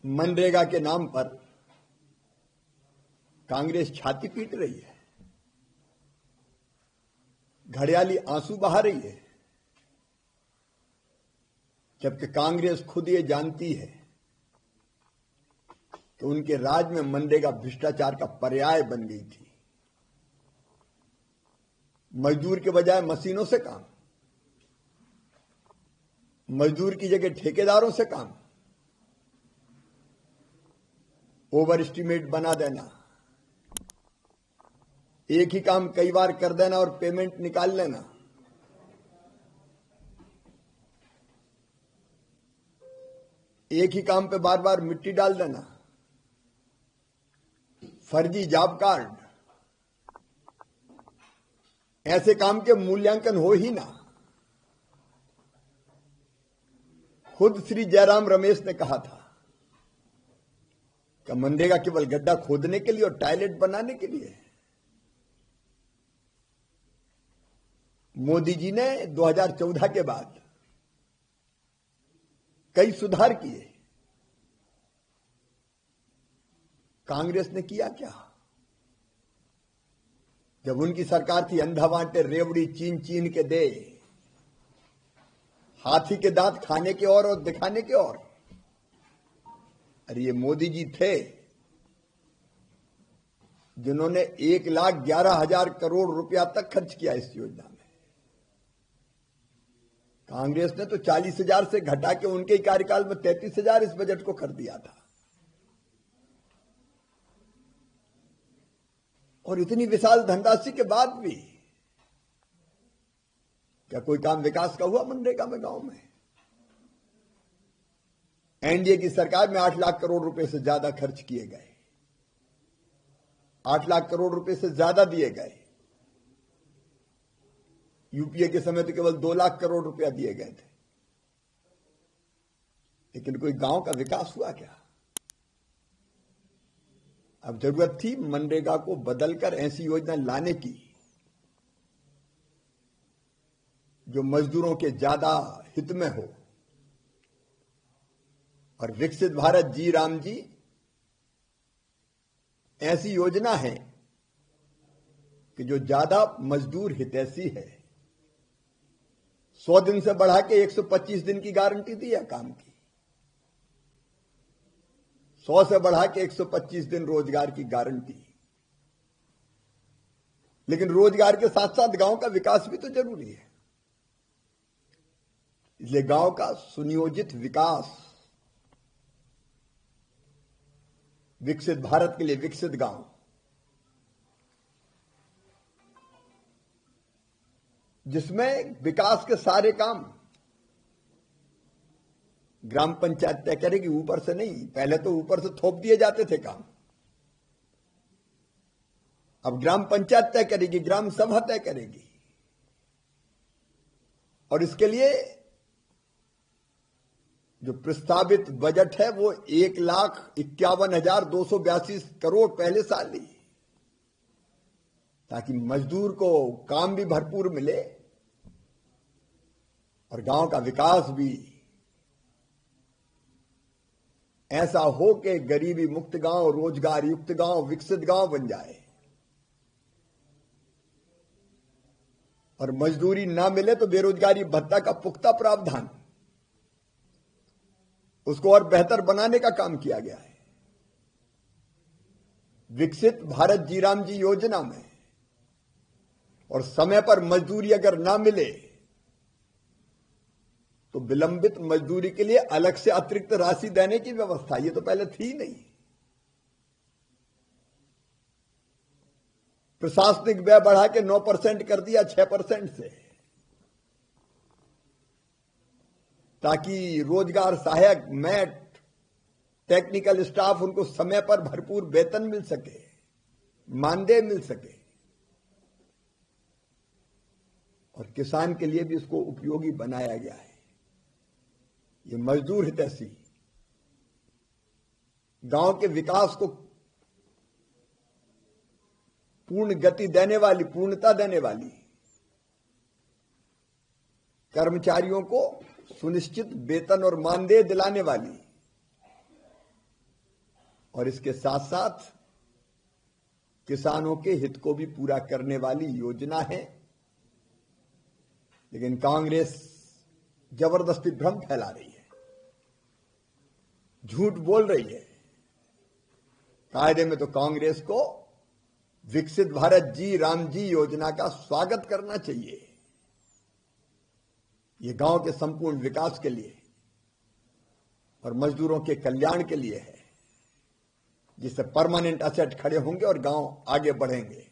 मनरेगा के नाम पर कांग्रेस छाती पीट रही है, घड़ियाली आंसू बहा रही है, जबकि कांग्रेस खुद ये जानती है कि उनके राज में मनरेगा भ्रष्टाचार का पर्याय बन गई थी। मजदूर के बजाय मशीनों से काम, मजदूर की जगह ठेकेदारों से काम, ओवर एस्टीमेट बना देना, एक ही काम कई बार कर देना और पेमेंट निकाल लेना, एक ही काम पे बार बार मिट्टी डाल देना, फर्जी जॉब कार्ड, ऐसे काम के मूल्यांकन हो ही ना। खुद श्री जयराम रमेश ने कहा था कि मनरेगा केवल गड्ढा खोदने के लिए और टॉयलेट बनाने के लिए। मोदी जी ने 2014 के बाद कई सुधार किए, कांग्रेस ने किया क्या? जब उनकी सरकार थी अंधा बांटे रेवड़ी चीन चीन के दे, हाथी के दांत खाने के और दिखाने के और। अरे ये मोदी जी थे जिन्होंने 1,11,000 करोड़ रुपया तक खर्च किया इस योजना में। कांग्रेस ने तो 40,000 से घटा के उनके ही कार्यकाल में 33,000 इस बजट को कर दिया था। और इतनी विशाल धनराशि के बाद भी क्या कोई काम विकास का हुआ मनरेगा में? गांव में एनडीए की सरकार में 8 लाख करोड़ रुपए से ज्यादा खर्च किए गए, 8 लाख करोड़ रुपए से ज्यादा दिए गए। यूपीए के समय तो केवल 2 लाख करोड़ रुपया दिए गए थे, लेकिन कोई गांव का विकास हुआ क्या? अब जरूरत थी मनरेगा को बदलकर ऐसी योजना लाने की जो मजदूरों के ज्यादा हित में हो। और विकसित भारत जी राम जी ऐसी योजना है कि जो ज्यादा मजदूर हितैषी है। 100 दिन से बढ़ा के 125 दिन की गारंटी दी है काम की, 100 से बढ़ा के 125 दिन रोजगार की गारंटी। लेकिन रोजगार के साथ साथ गांव का विकास भी तो जरूरी है, इसलिए गांव का सुनियोजित विकास, विकसित भारत के लिए विकसित गांव, जिसमें विकास के सारे काम ग्राम पंचायत तय करेगी, ऊपर से नहीं। पहले तो ऊपर से थोप दिए जाते थे काम, अब ग्राम पंचायत तय करेगी, ग्राम सभा तय करेगी। और इसके लिए जो प्रस्तावित बजट है वो 1,51,282 करोड़ पहले साल ली, ताकि मजदूर को काम भी भरपूर मिले और गांव का विकास भी ऐसा हो कि गरीबी मुक्त गांव, रोजगार युक्त गांव, विकसित गांव बन जाए। और मजदूरी ना मिले तो बेरोजगारी भत्ता का पुख्ता प्रावधान, उसको और बेहतर बनाने का काम किया गया है। विकसित भारत जी राम जी योजना में और समय पर मजदूरी अगर ना मिले तो विलंबित मजदूरी के लिए अलग से अतिरिक्त राशि देने की व्यवस्था, ये तो पहले थी नहीं। प्रशासनिक व्यय बढ़ा के 9% कर दिया 6% से, ताकि रोजगार सहायक, मैट, टेक्निकल स्टाफ, उनको समय पर भरपूर वेतन मिल सके, मानदेय मिल सके। और किसान के लिए भी इसको उपयोगी बनाया गया है। ये मजदूर हितैषी, गांव के विकास को पूर्ण गति देने वाली, पूर्णता देने वाली, कर्मचारियों को सुनिश्चित वेतन और मानदेय दिलाने वाली और इसके साथ साथ किसानों के हित को भी पूरा करने वाली योजना है। लेकिन कांग्रेस जबरदस्ती भ्रम फैला रही है, झूठ बोल रही है। कायदे में तो कांग्रेस को विकसित भारत जी राम जी योजना का स्वागत करना चाहिए। ये गांव के संपूर्ण विकास के लिए और मजदूरों के कल्याण के लिए है, जिससे परमानेंट असेट खड़े होंगे और गांव आगे बढ़ेंगे।